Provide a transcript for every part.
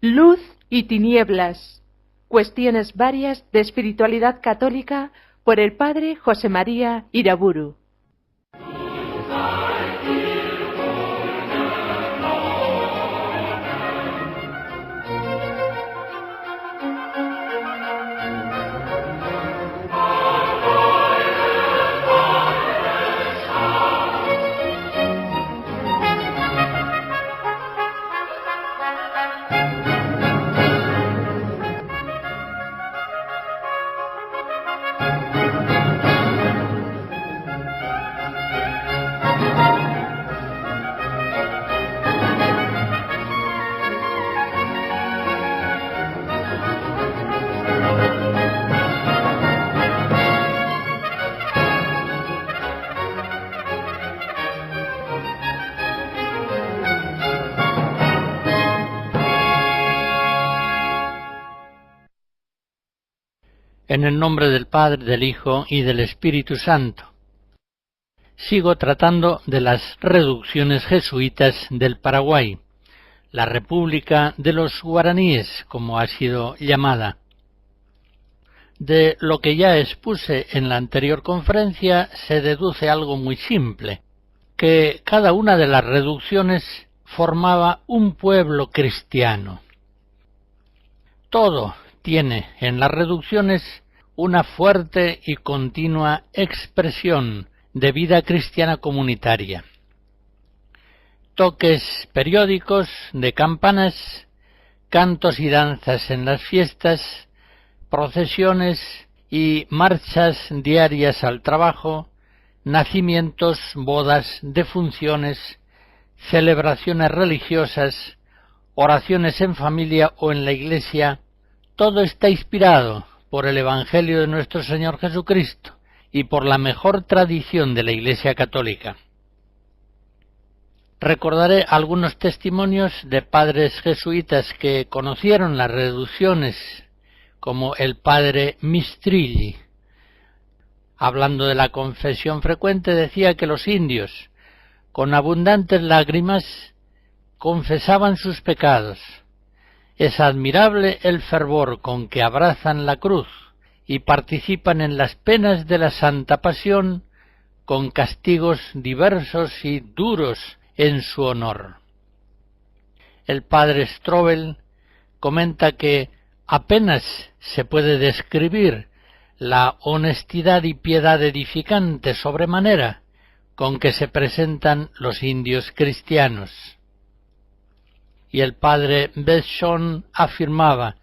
Luz y tinieblas. Cuestiones varias de espiritualidad católica por el padre José María Iraburu. En el nombre del Padre, del Hijo y del Espíritu Santo. Sigo tratando de las reducciones jesuitas del Paraguay, la República de los Guaraníes, como ha sido llamada. De lo que ya expuse en la anterior conferencia se deduce algo muy simple, que cada una de las reducciones formaba un pueblo cristiano. Todo tiene en las reducciones una fuerte y continua expresión de vida cristiana comunitaria. Toques periódicos de campanas, cantos y danzas en las fiestas, procesiones y marchas diarias al trabajo, nacimientos, bodas, defunciones, celebraciones religiosas, oraciones en familia o en la iglesia, todo está inspirado por el Evangelio de nuestro Señor Jesucristo y por la mejor tradición de la Iglesia Católica. Recordaré algunos testimonios de padres jesuitas que conocieron las reducciones, como el padre Mistrilli. Hablando de la confesión frecuente, decía que los indios, con abundantes lágrimas, confesaban sus pecados. Es admirable el fervor con que abrazan la cruz y participan en las penas de la Santa Pasión con castigos diversos y duros en su honor. El padre Strobel comenta que apenas se puede describir la honestidad y piedad edificante sobremanera con que se presentan los indios cristianos. Y el padre Besson afirmaba: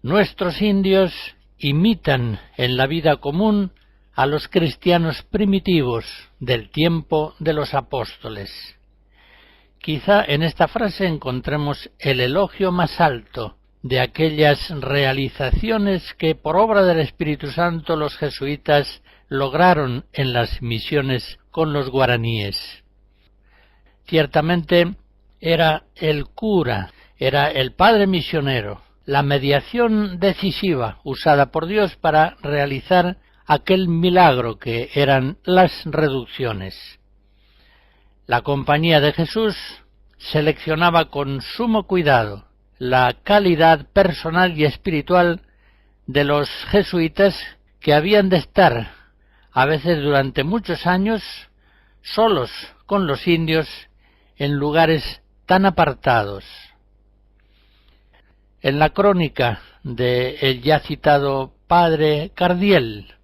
nuestros indios imitan en la vida común a los cristianos primitivos del tiempo de los apóstoles. Quizá en esta frase encontremos el elogio más alto de aquellas realizaciones que por obra del Espíritu Santo los jesuitas lograron en las misiones con los guaraníes. Ciertamente era el cura, era el padre misionero, la mediación decisiva usada por Dios para realizar aquel milagro que eran las reducciones. La Compañía de Jesús seleccionaba con sumo cuidado la calidad personal y espiritual de los jesuitas que habían de estar, a veces durante muchos años, solos con los indios en lugares tan apartados. En la crónica del ya citado padre Cardiel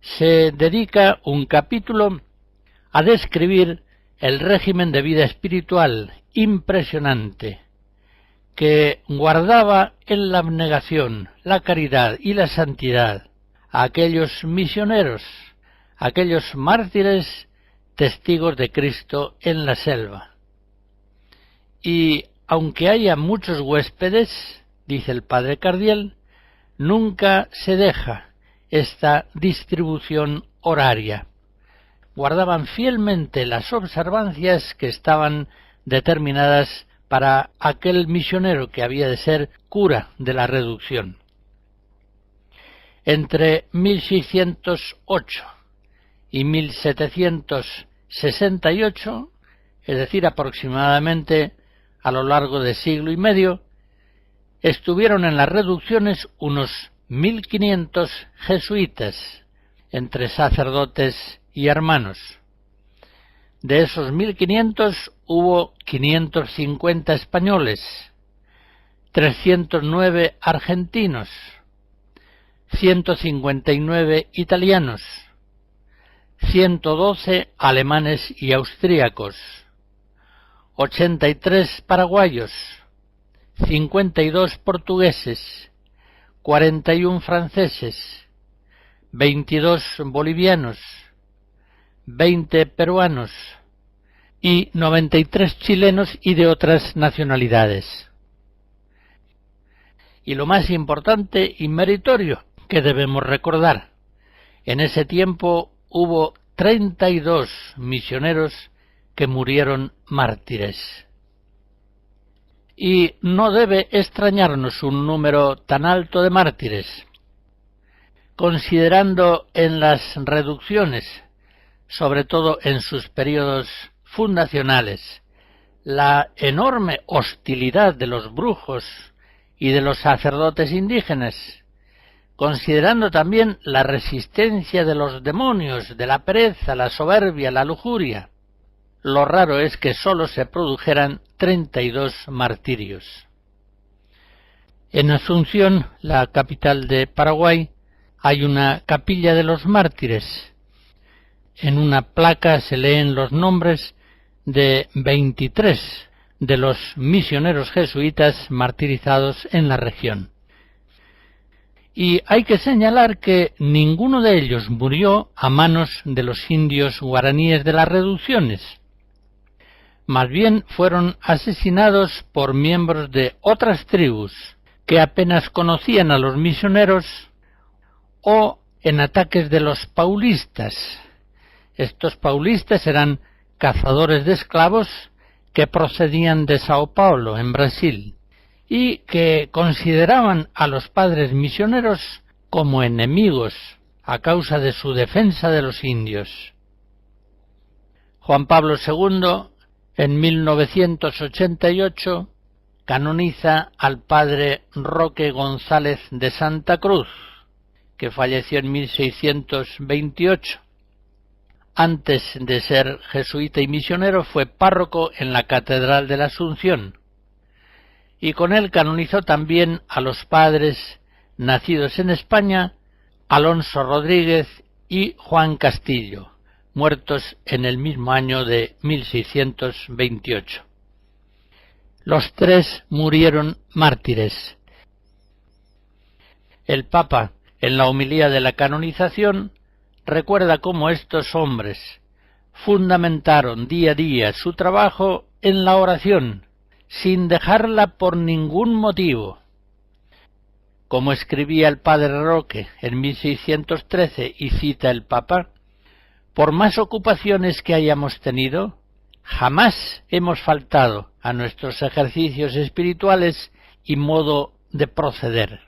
se dedica un capítulo a describir el régimen de vida espiritual impresionante que guardaba en la abnegación, la caridad y la santidad a aquellos misioneros, aquellos mártires testigos de Cristo en la selva. Y aunque haya muchos huéspedes, dice el padre Cardiel, nunca se deja esta distribución horaria. Guardaban fielmente las observancias que estaban determinadas para aquel misionero que había de ser cura de la reducción. Entre 1608 y 1768, es decir, aproximadamente a lo largo de siglo y medio, estuvieron en las reducciones unos 1500 jesuitas, entre sacerdotes y hermanos. De esos 1500 hubo 550 españoles, 309 argentinos, 159 italianos, 112 alemanes y austríacos, 83 paraguayos, 52 portugueses, 41 franceses, 22 bolivianos, 20 peruanos y 93 chilenos y de otras nacionalidades. Y lo más importante y meritorio que debemos recordar, en ese tiempo hubo 32 misioneros que murieron mártires. Y no debe extrañarnos un número tan alto de mártires, considerando en las reducciones, sobre todo en sus periodos fundacionales, la enorme hostilidad de los brujos y de los sacerdotes indígenas, considerando también la resistencia de los demonios, de la pereza, la soberbia, la lujuria. Lo raro es que sólo se produjeran 32 martirios. En Asunción, la capital de Paraguay, hay una capilla de los mártires. En una placa se leen los nombres de 23 de los misioneros jesuitas martirizados en la región. Y hay que señalar que ninguno de ellos murió a manos de los indios guaraníes de las reducciones. Más bien fueron asesinados por miembros de otras tribus que apenas conocían a los misioneros o en ataques de los paulistas. Estos paulistas eran cazadores de esclavos que procedían de Sao Paulo, en Brasil, y que consideraban a los padres misioneros como enemigos a causa de su defensa de los indios. Juan Pablo II, en 1988, canoniza al padre Roque González de Santa Cruz, que falleció en 1628. Antes de ser jesuita y misionero fue párroco en la Catedral de la Asunción, y con él canonizó también a los padres nacidos en España, Alonso Rodríguez y Juan Castillo, muertos en el mismo año de 1628. Los tres murieron mártires. El Papa, en la homilía de la canonización, recuerda cómo estos hombres fundamentaron día a día su trabajo en la oración, sin dejarla por ningún motivo. Como escribía el padre Roque en 1613 y cita el Papa, por más ocupaciones que hayamos tenido, jamás hemos faltado a nuestros ejercicios espirituales y modo de proceder.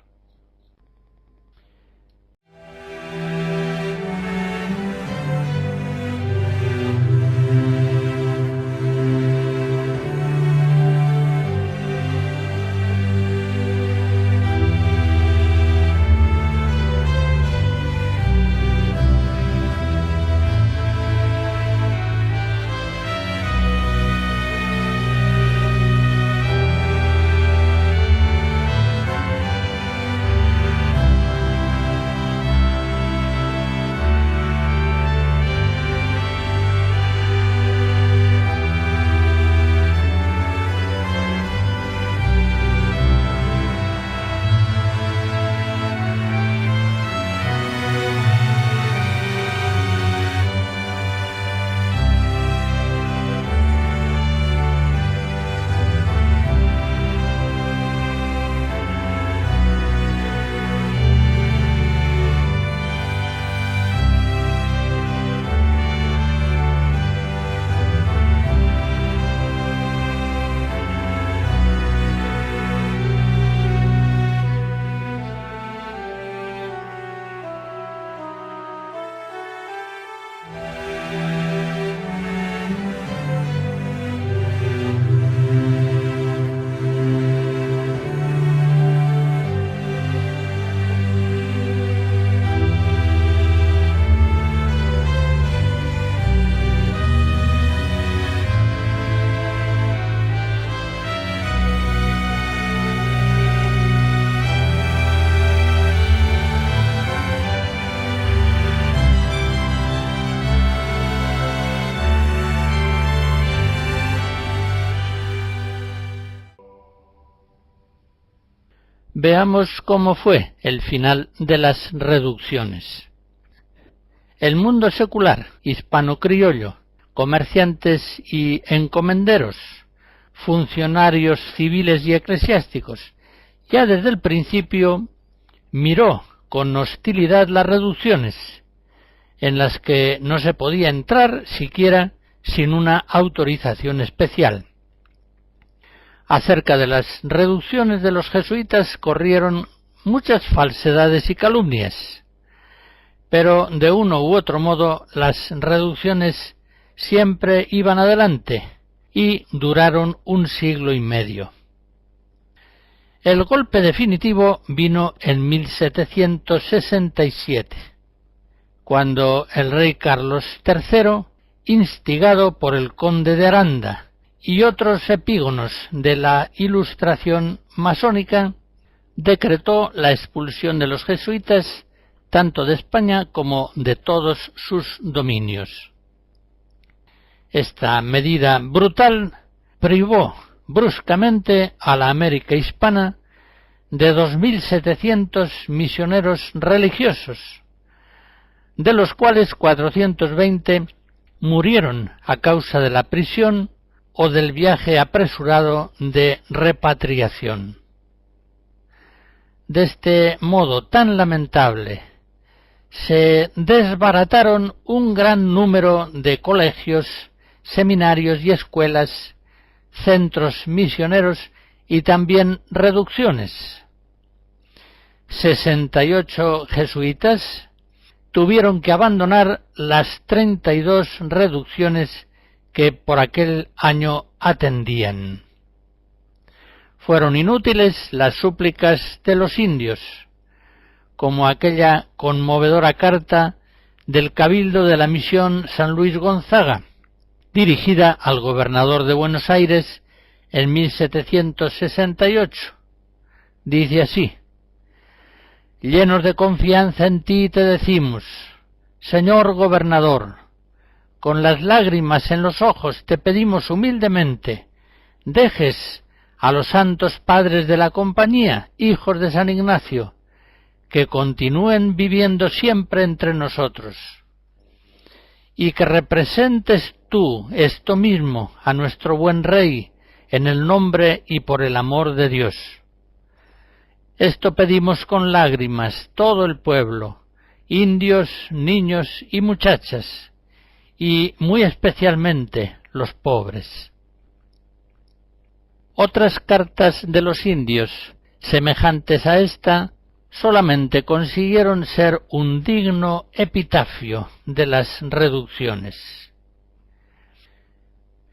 Veamos cómo fue el final de las reducciones. El mundo secular, hispano-criollo, comerciantes y encomenderos, funcionarios civiles y eclesiásticos, ya desde el principio miró con hostilidad las reducciones, en las que no se podía entrar siquiera sin una autorización especial. Acerca de las reducciones de los jesuitas corrieron muchas falsedades y calumnias, pero de uno u otro modo las reducciones siempre iban adelante y duraron 1 siglo y medio. El golpe definitivo vino en 1767, cuando el rey Carlos III, instigado por el conde de Aranda y otros epígonos de la Ilustración masónica, decretó la expulsión de los jesuitas tanto de España como de todos sus dominios. Esta medida brutal privó bruscamente a la América hispana de 2.700 misioneros religiosos, de los cuales 420 murieron a causa de la prisión o del viaje apresurado de repatriación. De este modo tan lamentable, se desbarataron un gran número de colegios, seminarios y escuelas, centros misioneros y también reducciones. 68 jesuitas tuvieron que abandonar las 32 reducciones que por aquel año atendían. Fueron inútiles las súplicas de los indios, como aquella conmovedora carta del Cabildo de la Misión San Luis Gonzaga, dirigida al gobernador de Buenos Aires en 1768. Dice así: llenos de confianza en ti te decimos, señor gobernador, con las lágrimas en los ojos te pedimos humildemente, dejes a los santos padres de la compañía, hijos de San Ignacio, que continúen viviendo siempre entre nosotros, y que representes tú esto mismo a nuestro buen rey, en el nombre y por el amor de Dios. Esto pedimos con lágrimas todo el pueblo, indios, niños y muchachas, y muy especialmente los pobres. Otras cartas de los indios, semejantes a esta, solamente consiguieron ser un digno epitafio de las reducciones.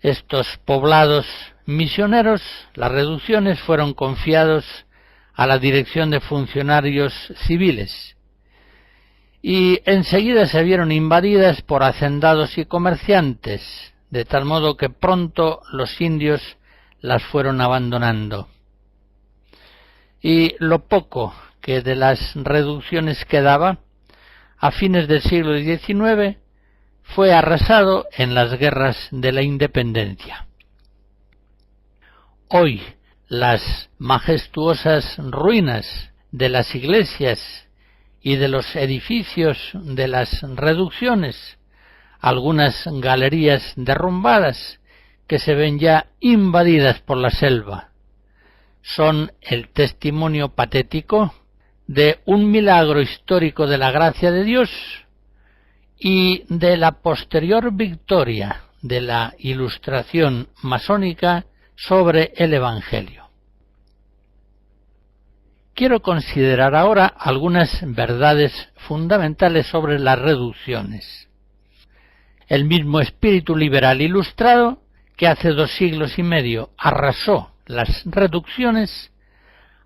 Estos poblados misioneros, las reducciones, fueron confiados a la dirección de funcionarios civiles y enseguida se vieron invadidas por hacendados y comerciantes, de tal modo que pronto los indios las fueron abandonando. Y lo poco que de las reducciones quedaba, a fines del siglo XIX, fue arrasado en las guerras de la independencia. Hoy, las majestuosas ruinas de las iglesias y de los edificios de las reducciones, algunas galerías derrumbadas que se ven ya invadidas por la selva, son el testimonio patético de un milagro histórico de la gracia de Dios y de la posterior victoria de la Ilustración masónica sobre el Evangelio. Quiero considerar ahora algunas verdades fundamentales sobre las reducciones. El mismo espíritu liberal ilustrado que hace 2 siglos y medio arrasó las reducciones,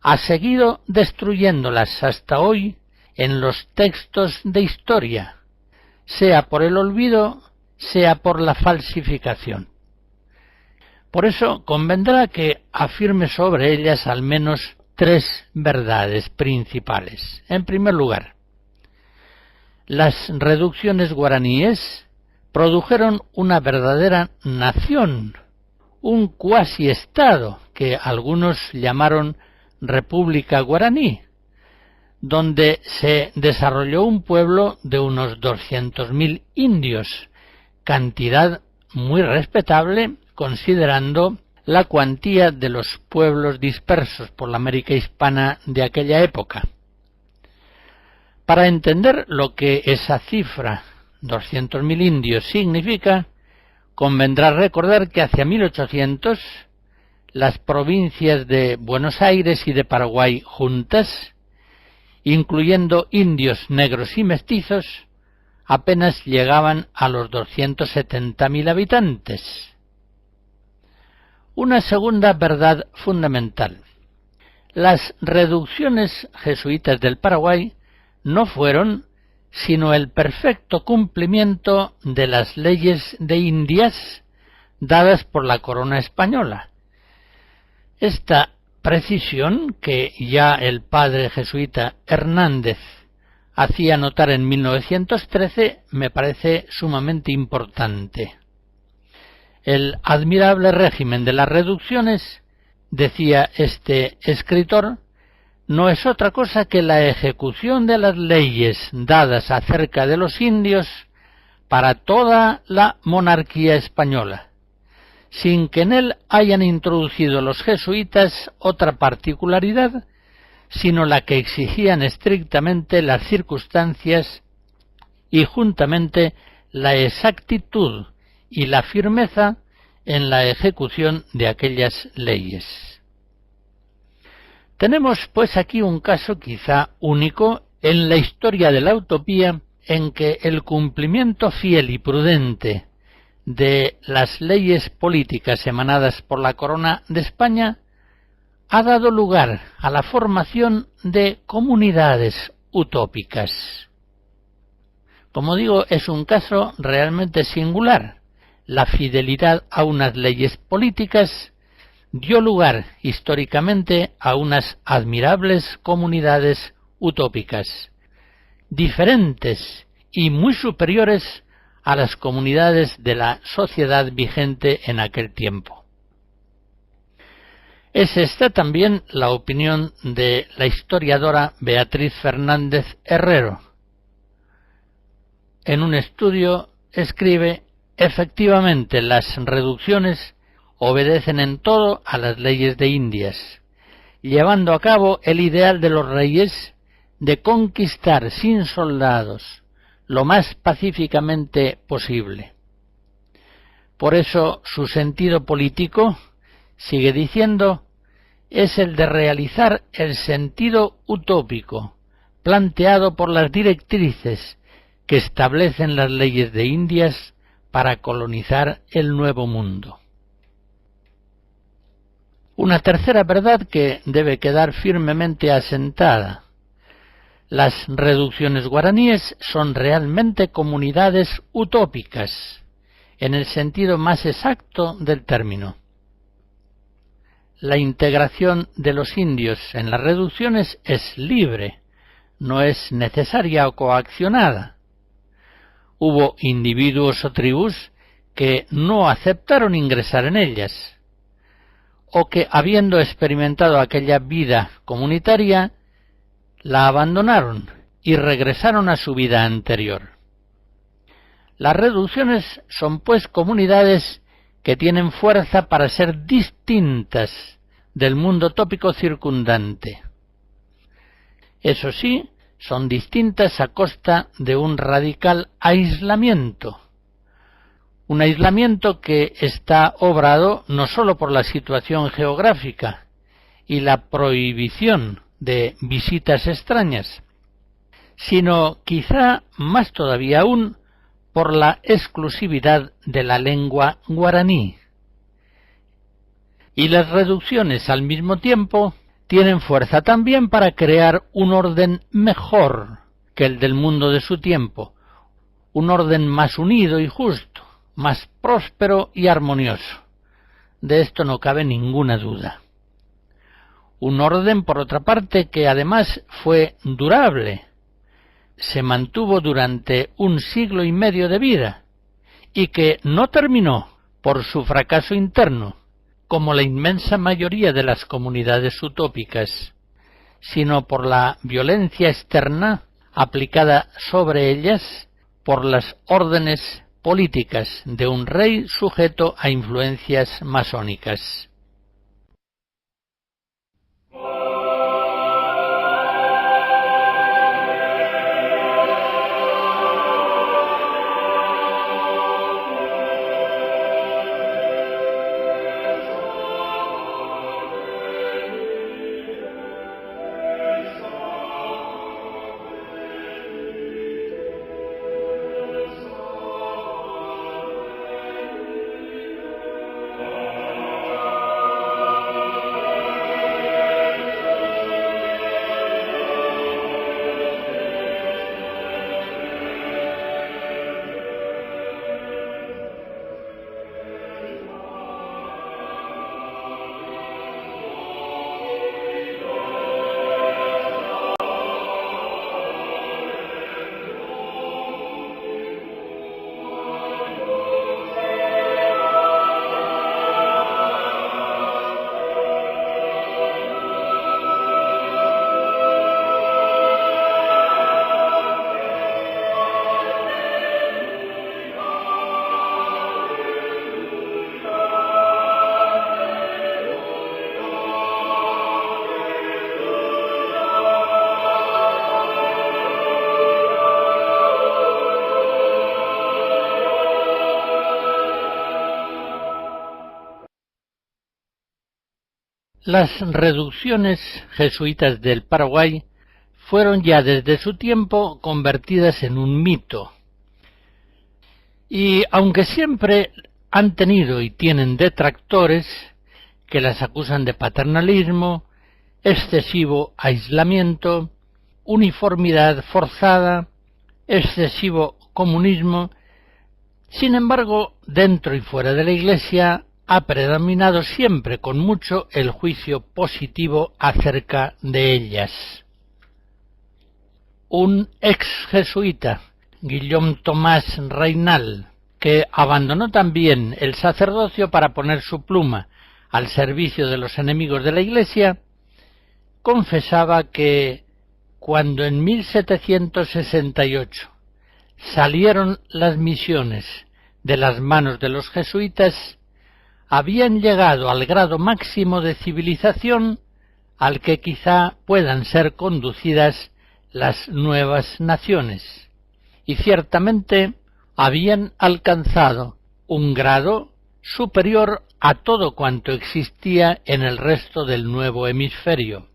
ha seguido destruyéndolas hasta hoy en los textos de historia, sea por el olvido, sea por la falsificación. Por eso convendrá que afirme sobre ellas al menos 3 verdades principales. En primer lugar, las reducciones guaraníes produjeron una verdadera nación, un cuasi estado que algunos llamaron República Guaraní, donde se desarrolló un pueblo de unos 200.000 indios, cantidad muy respetable considerando la cuantía de los pueblos dispersos por la América hispana de aquella época. Para entender lo que esa cifra, 200.000 indios, significa, convendrá recordar que hacia 1800 las provincias de Buenos Aires y de Paraguay juntas, incluyendo indios negros y mestizos, apenas llegaban a los 270.000 habitantes. Una segunda verdad fundamental. Las reducciones jesuitas del Paraguay no fueron sino el perfecto cumplimiento de las leyes de Indias dadas por la corona española. Esta precisión que ya el padre jesuita Hernández hacía notar en 1913 me parece sumamente importante. El admirable régimen de las reducciones, decía este escritor, no es otra cosa que la ejecución de las leyes dadas acerca de los indios para toda la monarquía española, sin que en él hayan introducido los jesuitas otra particularidad, sino la que exigían estrictamente las circunstancias y juntamente la exactitud y la firmeza en la ejecución de aquellas leyes. Tenemos pues aquí un caso quizá único en la historia de la utopía en que el cumplimiento fiel y prudente de las leyes políticas emanadas por la Corona de España ha dado lugar a la formación de comunidades utópicas. Como digo, es un caso realmente singular. La fidelidad a unas leyes políticas dio lugar históricamente a unas admirables comunidades utópicas, diferentes y muy superiores a las comunidades de la sociedad vigente en aquel tiempo. Es esta también la opinión de la historiadora Beatriz Fernández Herrero. En un estudio escribe: efectivamente, las reducciones obedecen en todo a las leyes de Indias, llevando a cabo el ideal de los reyes de conquistar sin soldados lo más pacíficamente posible. Por eso su sentido político, sigue diciendo, es el de realizar el sentido utópico planteado por las directrices que establecen las leyes de Indias para colonizar el Nuevo Mundo. Una tercera verdad que debe quedar firmemente asentada: las reducciones guaraníes son realmente comunidades utópicas, en el sentido más exacto del término. La integración de los indios en las reducciones es libre, no es necesaria o coaccionada. Hubo individuos o tribus que no aceptaron ingresar en ellas, o que, habiendo experimentado aquella vida comunitaria, la abandonaron y regresaron a su vida anterior. Las reducciones son pues comunidades que tienen fuerza para ser distintas del mundo tópico circundante. Eso sí, son distintas a costa de un radical aislamiento. Un aislamiento que está obrado no sólo por la situación geográfica y la prohibición de visitas extrañas, sino quizá más todavía aún por la exclusividad de la lengua guaraní. Y las reducciones al mismo tiempo tienen fuerza también para crear un orden mejor que el del mundo de su tiempo, un orden más unido y justo, más próspero y armonioso. De esto no cabe ninguna duda. Un orden, por otra parte, que además fue durable, se mantuvo durante 1 siglo y medio de vida, y que no terminó por su fracaso interno, como la inmensa mayoría de las comunidades utópicas, sino por la violencia externa aplicada sobre ellas por las órdenes políticas de un rey sujeto a influencias masónicas. Las reducciones jesuitas del Paraguay fueron ya desde su tiempo convertidas en un mito. Y aunque siempre han tenido y tienen detractores que las acusan de paternalismo, excesivo aislamiento, uniformidad forzada, excesivo comunismo, sin embargo, dentro y fuera de la Iglesia ha predominado siempre con mucho el juicio positivo acerca de ellas. Un ex jesuita, Guillaume Tomás Reynal, que abandonó también el sacerdocio para poner su pluma al servicio de los enemigos de la Iglesia, confesaba que cuando en 1768 salieron las misiones de las manos de los jesuitas, habían llegado al grado máximo de civilización al que quizá puedan ser conducidas las nuevas naciones, y ciertamente habían alcanzado un grado superior a todo cuanto existía en el resto del nuevo hemisferio.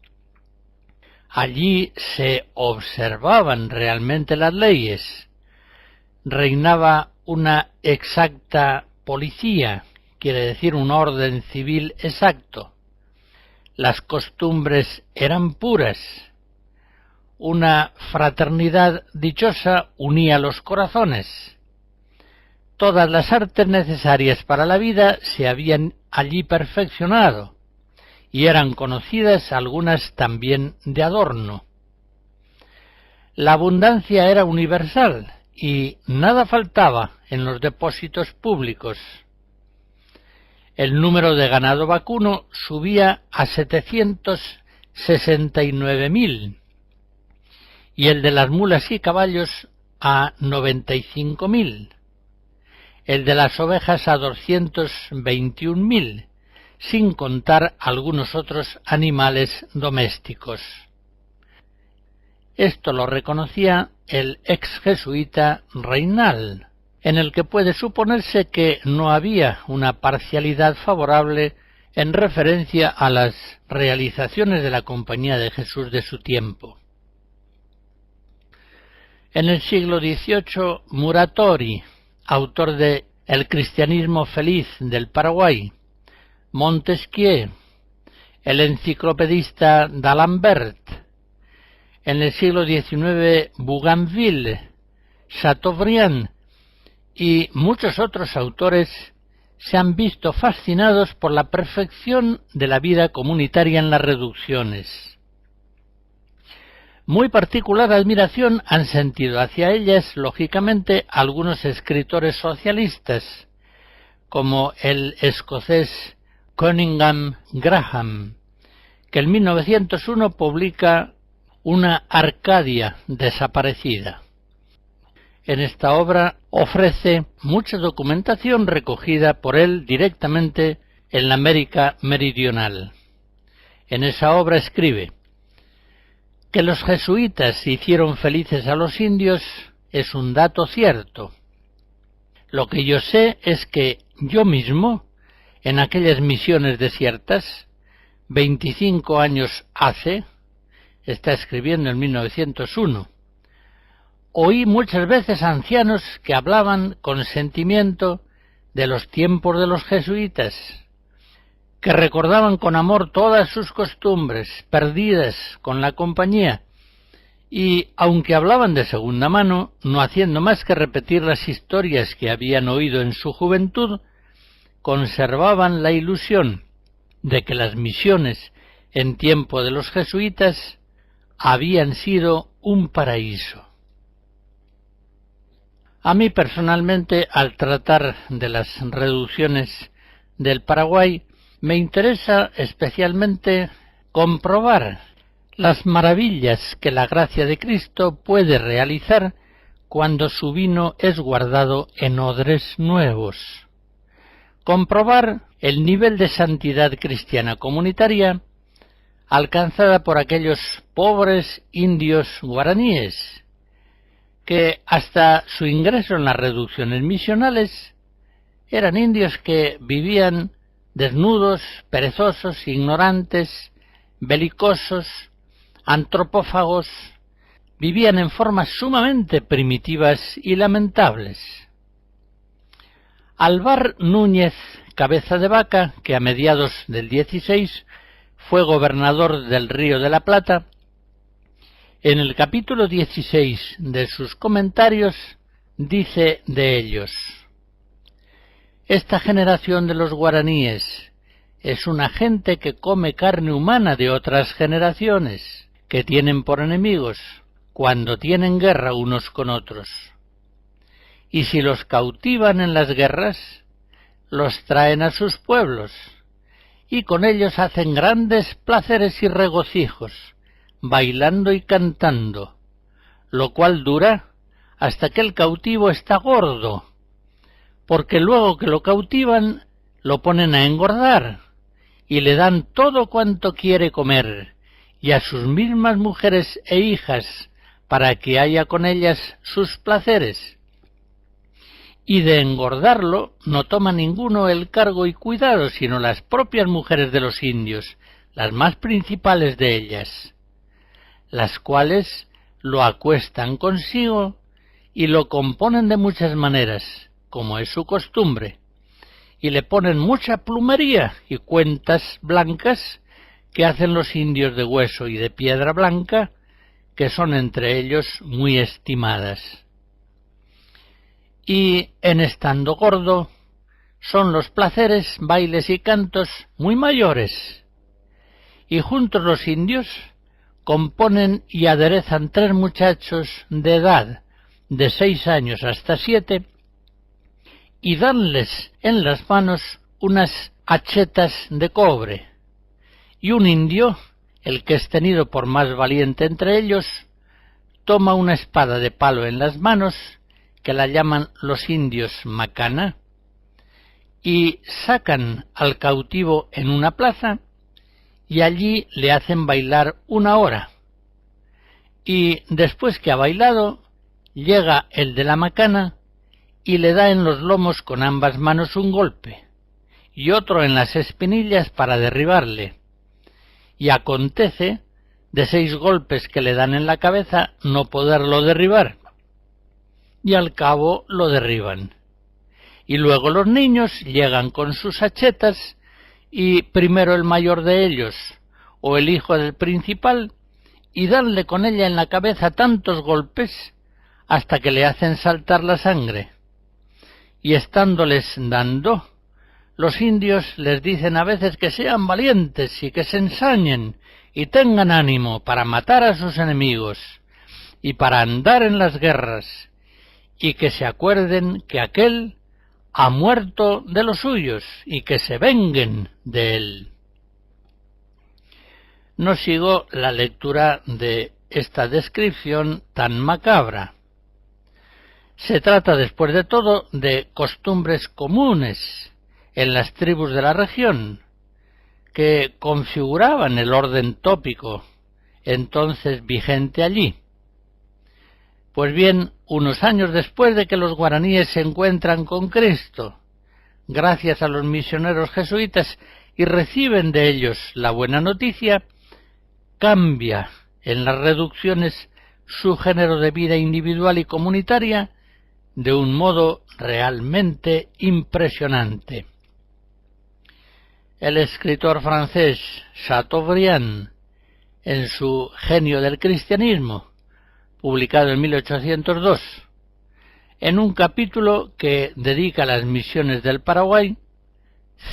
Allí se observaban realmente las leyes, reinaba una exacta policía, quiere decir un orden civil exacto. Las costumbres eran puras. Una fraternidad dichosa unía los corazones. Todas las artes necesarias para la vida se habían allí perfeccionado, y eran conocidas algunas también de adorno. La abundancia era universal, y nada faltaba en los depósitos públicos. El número de ganado vacuno subía a 769.000 y el de las mulas y caballos a 95.000, el de las ovejas a 221.000, sin contar algunos otros animales domésticos. Esto lo reconocía el ex jesuita Reynal, en el que puede suponerse que no había una parcialidad favorable en referencia a las realizaciones de la Compañía de Jesús de su tiempo. En el siglo XVIII, Muratori, autor de El cristianismo feliz del Paraguay, Montesquieu, el enciclopedista d'Alembert, en el siglo XIX, Bougainville, Chateaubriand y muchos otros autores se han visto fascinados por la perfección de la vida comunitaria en las reducciones. Muy particular admiración han sentido hacia ellas, lógicamente, algunos escritores socialistas, como el escocés Cunningham Graham, que en 1901 publica Una Arcadia desaparecida. En esta obra ofrece mucha documentación recogida por él directamente en la América Meridional. En esa obra escribe: que los jesuitas hicieron felices a los indios es un dato cierto. Lo que yo sé es que yo mismo, en aquellas misiones desiertas, 25 años hace, está escribiendo en 1901, oí muchas veces ancianos que hablaban con sentimiento de los tiempos de los jesuitas, que recordaban con amor todas sus costumbres perdidas con la compañía, y aunque hablaban de segunda mano, no haciendo más que repetir las historias que habían oído en su juventud, conservaban la ilusión de que las misiones en tiempo de los jesuitas habían sido un paraíso. A mí personalmente, al tratar de las reducciones del Paraguay, me interesa especialmente comprobar las maravillas que la gracia de Cristo puede realizar cuando su vino es guardado en odres nuevos. Comprobar el nivel de santidad cristiana comunitaria alcanzada por aquellos pobres indios guaraníes, que hasta su ingreso en las reducciones misionales eran indios que vivían desnudos, perezosos, ignorantes, belicosos, antropófagos, vivían en formas sumamente primitivas y lamentables. Alvar Núñez Cabeza de Vaca, que a mediados del 16 fue gobernador del Río de la Plata, en el capítulo 16 de sus comentarios dice de ellos: esta generación de los guaraníes es una gente que come carne humana de otras generaciones, que tienen por enemigos cuando tienen guerra unos con otros. Y si los cautivan en las guerras, los traen a sus pueblos, y con ellos hacen grandes placeres y regocijos, bailando y cantando, lo cual dura hasta que el cautivo está gordo, porque luego que lo cautivan lo ponen a engordar, y le dan todo cuanto quiere comer, y a sus mismas mujeres e hijas, para que haya con ellas sus placeres. Y de engordarlo no toma ninguno el cargo y cuidado, sino las propias mujeres de los indios, las más principales de ellas, las cuales lo acuestan consigo y lo componen de muchas maneras, como es su costumbre, y le ponen mucha plumería y cuentas blancas que hacen los indios de hueso y de piedra blanca, que son entre ellos muy estimadas. Y en estando gordo son los placeres, bailes y cantos muy mayores, y juntos los indios componen y aderezan 3 muchachos de edad de 6 años hasta 7, y danles en las manos unas hachetas de cobre, y un indio, el que es tenido por más valiente entre ellos, toma una espada de palo en las manos, que la llaman los indios macana, y sacan al cautivo en una plaza, y allí le hacen bailar 1 hora, y después que ha bailado, llega el de la macana y le da en los lomos con ambas manos un golpe, y otro en las espinillas para derribarle, y acontece, de 6 golpes que le dan en la cabeza, no poderlo derribar, y al cabo lo derriban. Y luego los niños llegan con sus hachetas, y primero el mayor de ellos, o el hijo del principal, y danle con ella en la cabeza tantos golpes, hasta que le hacen saltar la sangre. Y estándoles dando, los indios les dicen a veces que sean valientes y que se ensañen y tengan ánimo para matar a sus enemigos y para andar en las guerras, y que se acuerden que aquel ha muerto de los suyos y que se venguen de él. No sigo la lectura de esta descripción tan macabra. Se trata, después de todo, de costumbres comunes en las tribus de la región, que configuraban el orden tópico entonces vigente allí. Pues bien, unos años después de que los guaraníes se encuentran con Cristo, gracias a los misioneros jesuitas, y reciben de ellos la buena noticia, cambia en las reducciones su género de vida individual y comunitaria de un modo realmente impresionante. El escritor francés Chateaubriand, en su Genio del Cristianismo, publicado en 1802, en un capítulo que dedica a las misiones del Paraguay,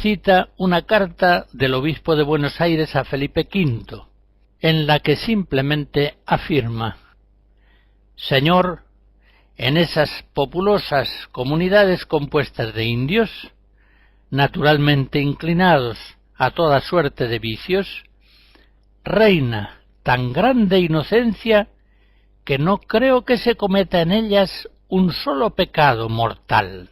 cita una carta del obispo de Buenos Aires a Felipe V, en la que simplemente afirma: «Señor, en esas populosas comunidades compuestas de indios, naturalmente inclinados a toda suerte de vicios, reina tan grande inocencia que no creo que se cometa en ellas un solo pecado mortal».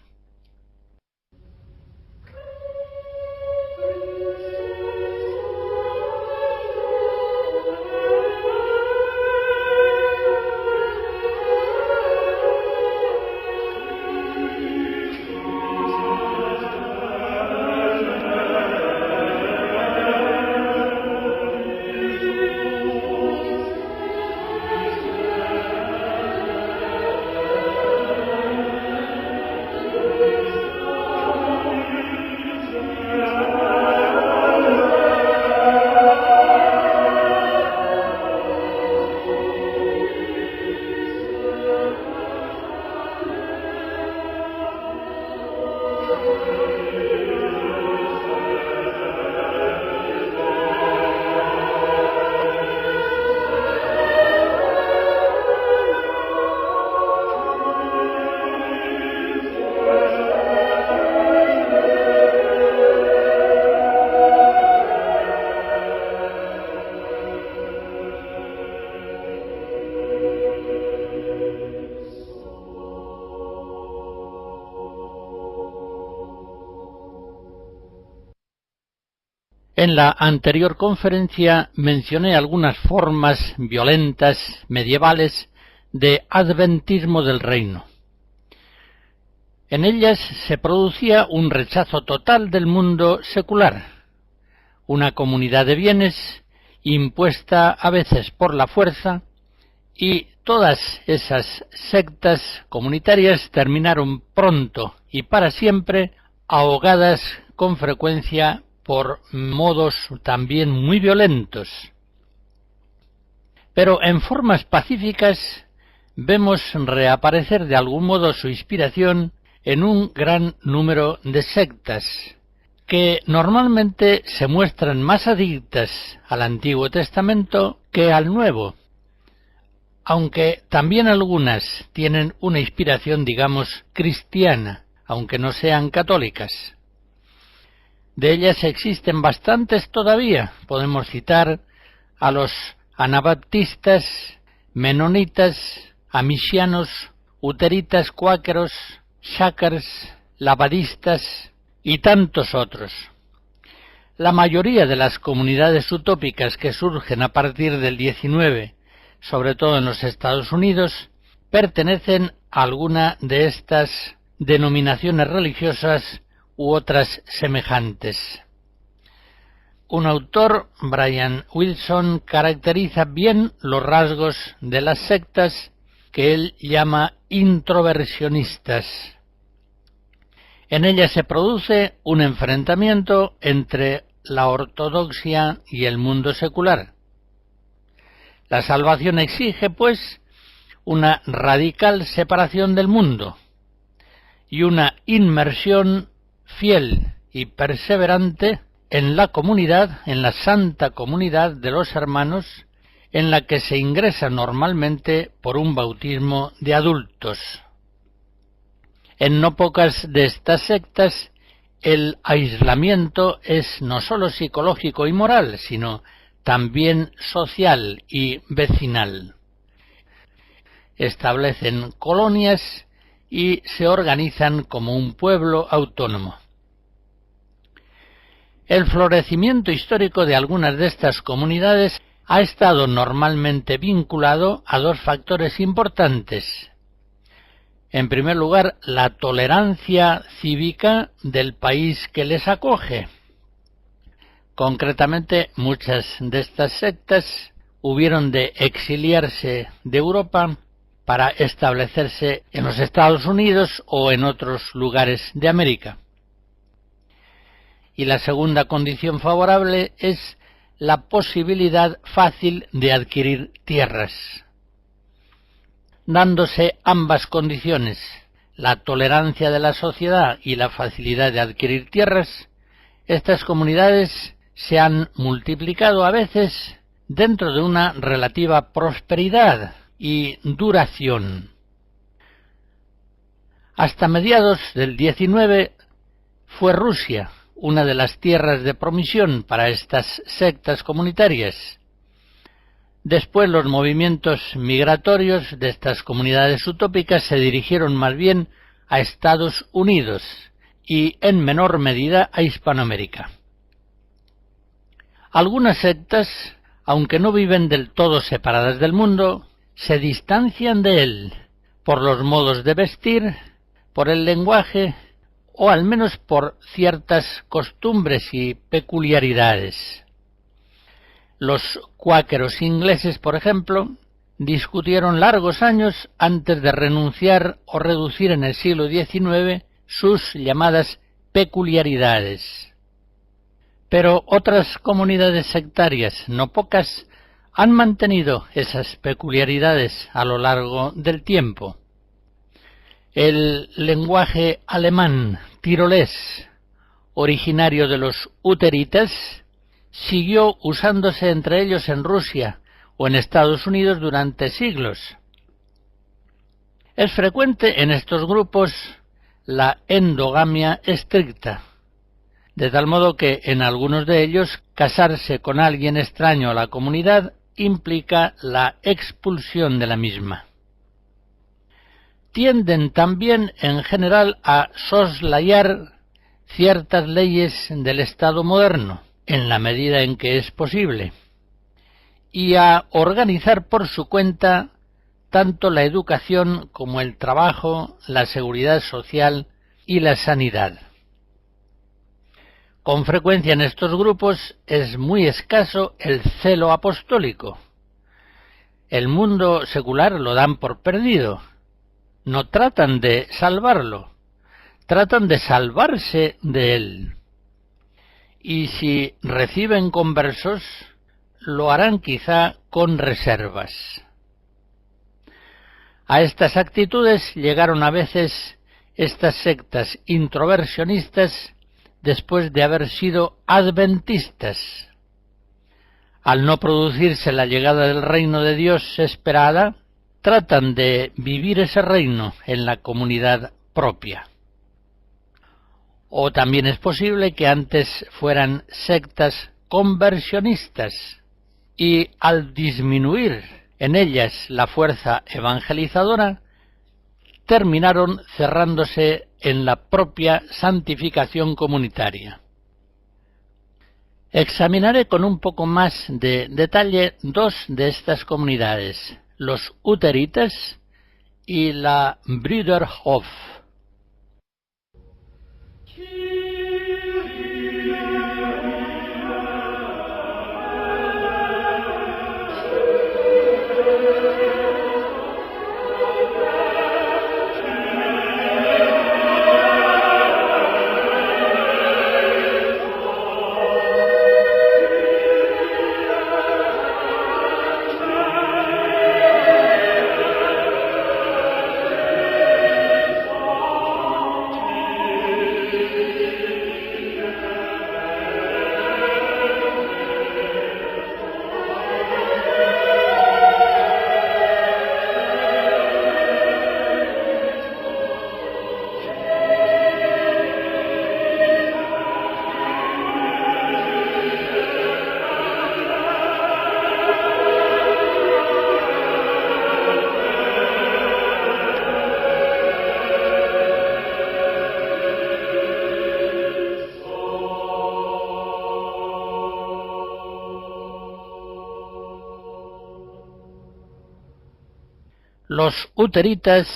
En la anterior conferencia mencioné algunas formas violentas medievales de adventismo del reino. En ellas se producía un rechazo total del mundo secular, una comunidad de bienes impuesta a veces por la fuerza, y todas esas sectas comunitarias terminaron pronto y para siempre ahogadas con frecuencia por modos también muy violentos. Pero en formas pacíficas vemos reaparecer de algún modo su inspiración en un gran número de sectas, que normalmente se muestran más adictas al Antiguo Testamento que al Nuevo, aunque también algunas tienen una inspiración, digamos, cristiana, aunque no sean católicas. De ellas existen bastantes todavía. Podemos citar a los anabaptistas, menonitas, amisianos, uteritas, cuáqueros, shakers, lavadistas y tantos otros. La mayoría de las comunidades utópicas que surgen a partir del 19, sobre todo en los Estados Unidos, pertenecen a alguna de estas denominaciones religiosas u otras semejantes. Un autor, Brian Wilson, caracteriza bien los rasgos de las sectas que él llama introversionistas. En ellas se produce un enfrentamiento entre la ortodoxia y el mundo secular. La salvación exige, pues, una radical separación del mundo y una inmersión fiel y perseverante en la comunidad, en la santa comunidad de los hermanos, en la que se ingresa normalmente por un bautismo de adultos. En no pocas de estas sectas, el aislamiento es no solo psicológico y moral, sino también social y vecinal. Establecen colonias y se organizan como un pueblo autónomo. El florecimiento histórico de algunas de estas comunidades ha estado normalmente vinculado a dos factores importantes. En primer lugar, la tolerancia cívica del país que les acoge. Concretamente, muchas de estas sectas hubieron de exiliarse de Europa para establecerse en los Estados Unidos o en otros lugares de América. Y la segunda condición favorable es la posibilidad fácil de adquirir tierras. Dándose ambas condiciones, la tolerancia de la sociedad y la facilidad de adquirir tierras, estas comunidades se han multiplicado a veces dentro de una relativa prosperidad y duración. Hasta mediados del XIX fue Rusia una de las tierras de promisión para estas sectas comunitarias. Después los movimientos migratorios de estas comunidades utópicas se dirigieron más bien a Estados Unidos y en menor medida a Hispanoamérica. Algunas sectas, aunque no viven del todo separadas del mundo, se distancian de él por los modos de vestir, por el lenguaje o al menos por ciertas costumbres y peculiaridades. Los cuáqueros ingleses, por ejemplo, discutieron largos años antes de renunciar o reducir en el siglo XIX sus llamadas peculiaridades. Pero otras comunidades sectarias, no pocas, han mantenido esas peculiaridades a lo largo del tiempo. El lenguaje alemán tirolés, originario de los uteritas, siguió usándose entre ellos en Rusia o en Estados Unidos durante siglos. Es frecuente en estos grupos la endogamia estricta, de tal modo que en algunos de ellos casarse con alguien extraño a la comunidad implica la expulsión de la misma. Tienden también en general a soslayar ciertas leyes del Estado moderno, en la medida en que es posible, y a organizar por su cuenta tanto la educación como el trabajo, la seguridad social y la sanidad. Con frecuencia en estos grupos es muy escaso el celo apostólico. El mundo secular lo dan por perdido. No tratan de salvarlo, tratan de salvarse de él. Y si reciben conversos, lo harán quizá con reservas. A estas actitudes llegaron a veces estas sectas introversionistas después de haber sido adventistas. Al no producirse la llegada del reino de Dios esperada, tratan de vivir ese reino en la comunidad propia. O también es posible que antes fueran sectas conversionistas y al disminuir en ellas la fuerza evangelizadora, terminaron cerrándose en la propia santificación comunitaria. Examinaré con un poco más de detalle dos de estas comunidades, los uteritas y la Brüderhof. Los uteritas,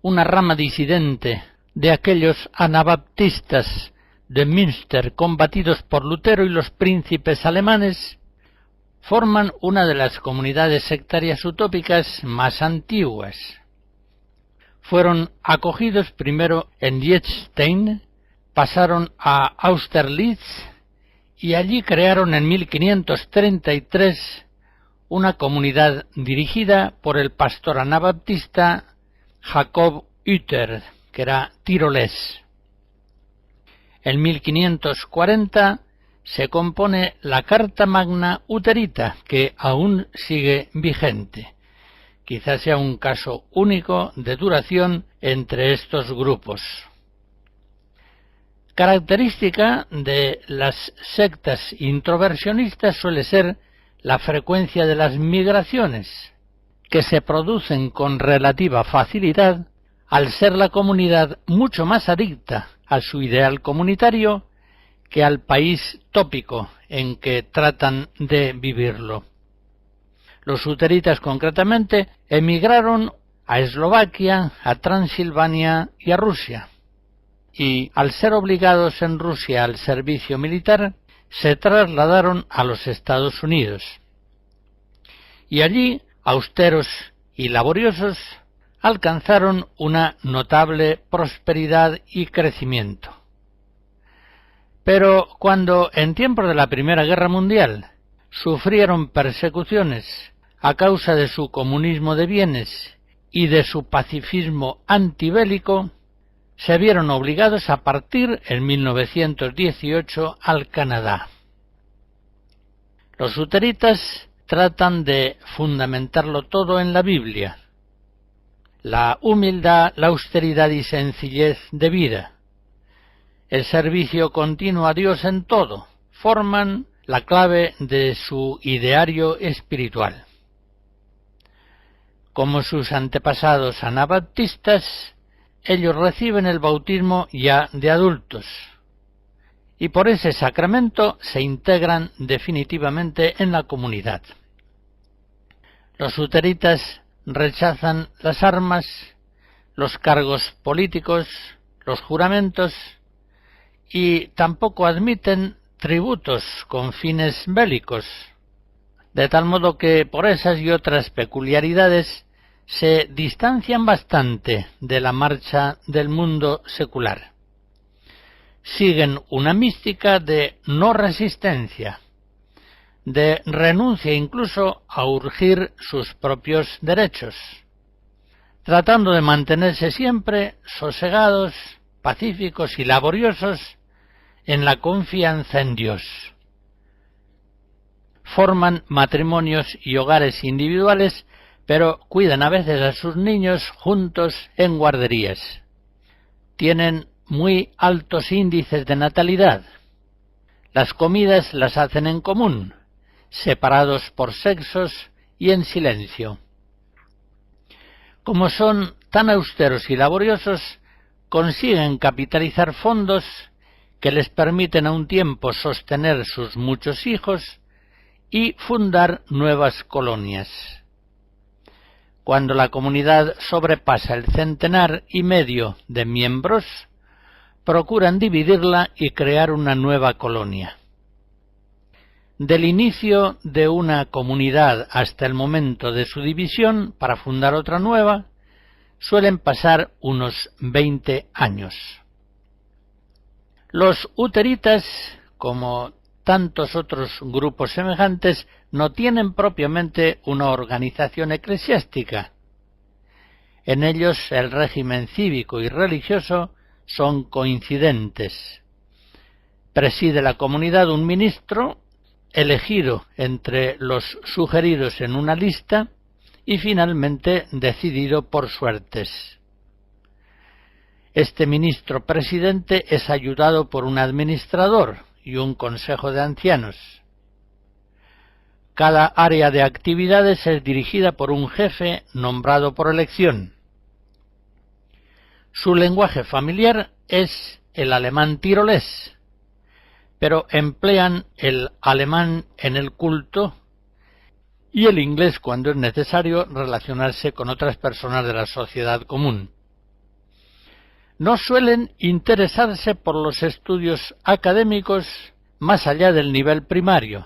una rama disidente de aquellos anabaptistas de Münster combatidos por Lutero y los príncipes alemanes, forman una de las comunidades sectarias utópicas más antiguas. Fueron acogidos primero en Liechtenstein, pasaron a Austerlitz y allí crearon en 1533 una comunidad dirigida por el pastor anabaptista Jacob Uter, que era tirolés. En 1540 se compone la Carta Magna Uterita, que aún sigue vigente. Quizás sea un caso único de duración entre estos grupos. Característica de las sectas introversionistas suele ser la frecuencia de las migraciones, que se producen con relativa facilidad al ser la comunidad mucho más adicta a su ideal comunitario que al país tópico en que tratan de vivirlo. Los uteritas concretamente emigraron a Eslovaquia, a Transilvania y a Rusia, y al ser obligados en Rusia al servicio militar, se trasladaron a los Estados Unidos. Y allí, austeros y laboriosos, alcanzaron una notable prosperidad y crecimiento. Pero cuando en tiempos de la Primera Guerra Mundial sufrieron persecuciones a causa de su comunismo de bienes y de su pacifismo antibélico, se vieron obligados a partir en 1918 al Canadá. Los uteritas tratan de fundamentarlo todo en la Biblia: la humildad, la austeridad y sencillez de vida, el servicio continuo a Dios en todo, forman la clave de su ideario espiritual. Como sus antepasados anabaptistas, ellos reciben el bautismo ya de adultos, y por ese sacramento se integran definitivamente en la comunidad. Los uteritas rechazan las armas, los cargos políticos, los juramentos, y tampoco admiten tributos con fines bélicos, de tal modo que por esas y otras peculiaridades se distancian bastante de la marcha del mundo secular. Siguen una mística de no resistencia, de renuncia incluso a urgir sus propios derechos, tratando de mantenerse siempre sosegados, pacíficos y laboriosos en la confianza en Dios. Forman matrimonios y hogares individuales, pero cuidan a veces a sus niños juntos en guarderías. Tienen muy altos índices de natalidad. Las comidas las hacen en común, separados por sexos y en silencio. Como son tan austeros y laboriosos, consiguen capitalizar fondos que les permiten a un tiempo sostener sus muchos hijos y fundar nuevas colonias. Cuando la comunidad sobrepasa el 1,5 centenar de miembros, procuran dividirla y crear una nueva colonia. Del inicio de una comunidad hasta el momento de su división para fundar otra nueva, suelen pasar unos 20 años. Los uteritas, como tantos otros grupos semejantes, no tienen propiamente una organización eclesiástica. En ellos el régimen cívico y religioso son coincidentes. Preside la comunidad un ministro, elegido entre los sugeridos en una lista y finalmente decidido por suertes. Este ministro presidente es ayudado por un administrador y un consejo de ancianos. Cada área de actividades es dirigida por un jefe nombrado por elección. Su lenguaje familiar es el alemán tirolés, pero emplean el alemán en el culto y el inglés cuando es necesario relacionarse con otras personas de la sociedad común. No suelen interesarse por los estudios académicos más allá del nivel primario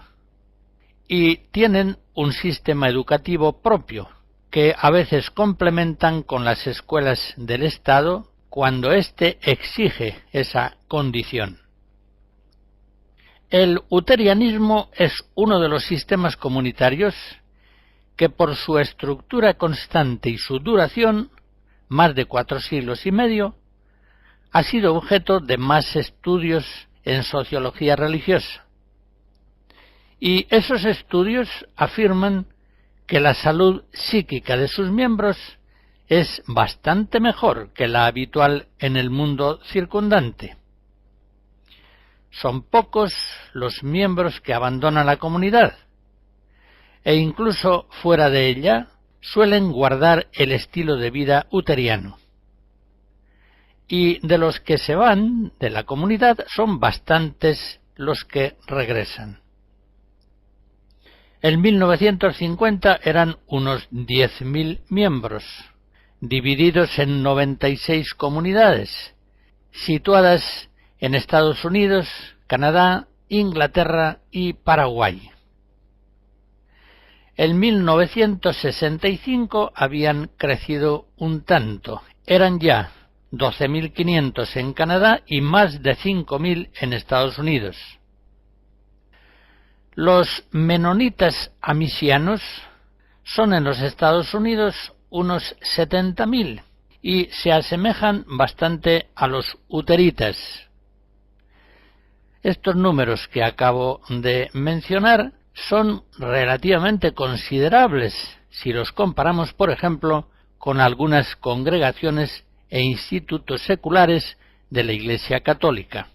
y tienen un sistema educativo propio que a veces complementan con las escuelas del Estado cuando éste exige esa condición. El luterianismo es uno de los sistemas comunitarios que por su estructura constante y su duración, más de 4 siglos y medio, ha sido objeto de más estudios en sociología religiosa. Y esos estudios afirman que la salud psíquica de sus miembros es bastante mejor que la habitual en el mundo circundante. Son pocos los miembros que abandonan la comunidad, e incluso fuera de ella suelen guardar el estilo de vida luteriano. Y de los que se van de la comunidad son bastantes los que regresan. En 1950 eran unos 10.000 miembros, divididos en 96 comunidades, situadas en Estados Unidos, Canadá, Inglaterra y Paraguay. En 1965 habían crecido un tanto, eran ya 12.500 en Canadá y más de 5.000 en Estados Unidos. Los menonitas amisianos son en los Estados Unidos unos 70.000 y se asemejan bastante a los luteritas. Estos números que acabo de mencionar son relativamente considerables si los comparamos, por ejemplo, con algunas congregaciones e institutos seculares de la Iglesia Católica.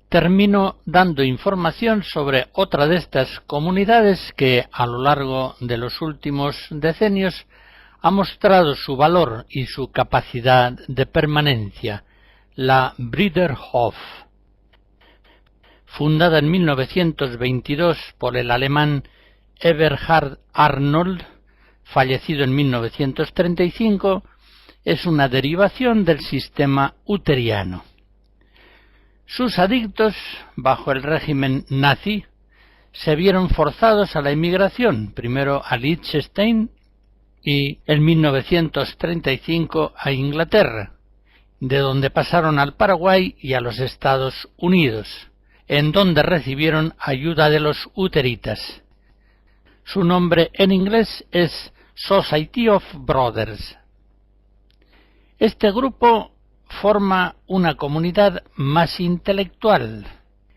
Termino dando información sobre otra de estas comunidades que a lo largo de los últimos decenios ha mostrado su valor y su capacidad de permanencia, la Brüderhof. Fundada en 1922 por el alemán Eberhard Arnold, fallecido en 1935, es una derivación del sistema luteriano. Sus adictos, bajo el régimen nazi, se vieron forzados a la emigración, primero a Liechtenstein y en 1935 a Inglaterra, de donde pasaron al Paraguay y a los Estados Unidos, en donde recibieron ayuda de los luteritas. Su nombre en inglés es Society of Brothers. Este grupo forma una comunidad más intelectual,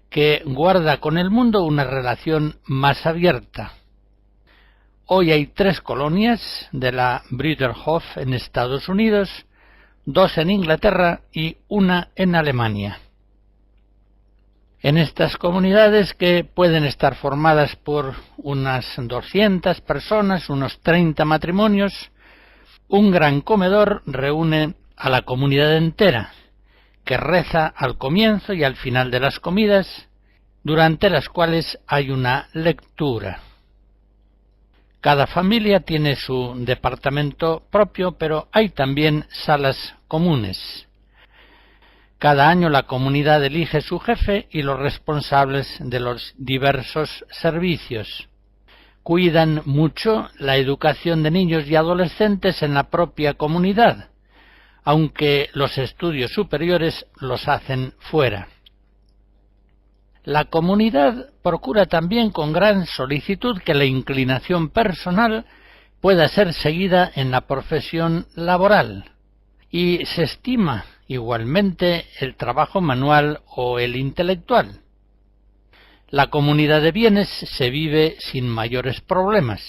que guarda con el mundo una relación más abierta. Hoy hay 3 colonias de la Brüderhof en Estados Unidos, 2 en Inglaterra y 1 en Alemania. En estas comunidades, que pueden estar formadas por unas 200 personas, unos 30 matrimonios, un gran comedor reúne a la comunidad entera, que reza al comienzo y al final de las comidas, durante las cuales hay una lectura. Cada familia tiene su departamento propio, pero hay también salas comunes. Cada año la comunidad elige su jefe y los responsables de los diversos servicios. Cuidan mucho la educación de niños y adolescentes en la propia comunidad, aunque los estudios superiores los hacen fuera. La comunidad procura también con gran solicitud que la inclinación personal pueda ser seguida en la profesión laboral, y se estima igualmente el trabajo manual o el intelectual. La comunidad de bienes se vive sin mayores problemas,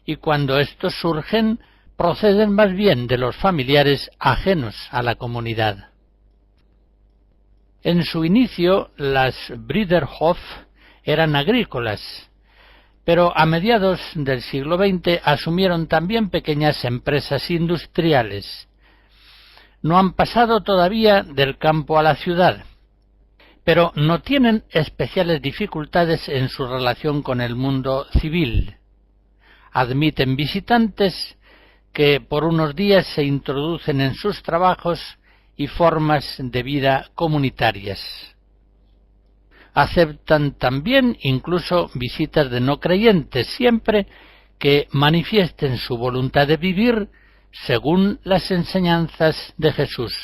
y cuando estos surgen, proceden más bien de los familiares ajenos a la comunidad. En su inicio, las Brüderhof eran agrícolas, pero a mediados del siglo XX asumieron también pequeñas empresas industriales. No han pasado todavía del campo a la ciudad, pero no tienen especiales dificultades en su relación con el mundo civil. Admiten visitantes que por unos días se introducen en sus trabajos y formas de vida comunitarias. Aceptan también incluso visitas de no creyentes, siempre que manifiesten su voluntad de vivir según las enseñanzas de Jesús.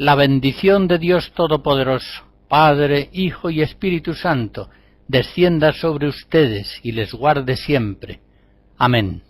La bendición de Dios Todopoderoso, Padre, Hijo y Espíritu Santo, descienda sobre ustedes y les guarde siempre. Amén.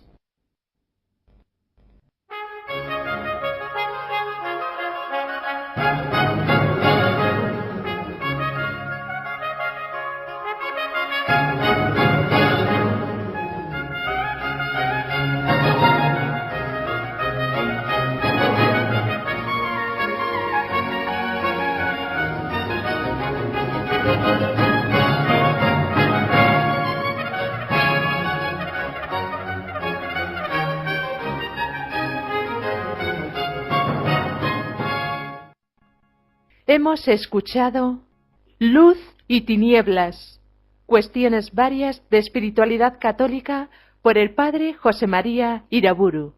Hemos escuchado Luz y Tinieblas, cuestiones varias de espiritualidad católica por el padre José María Iraburu.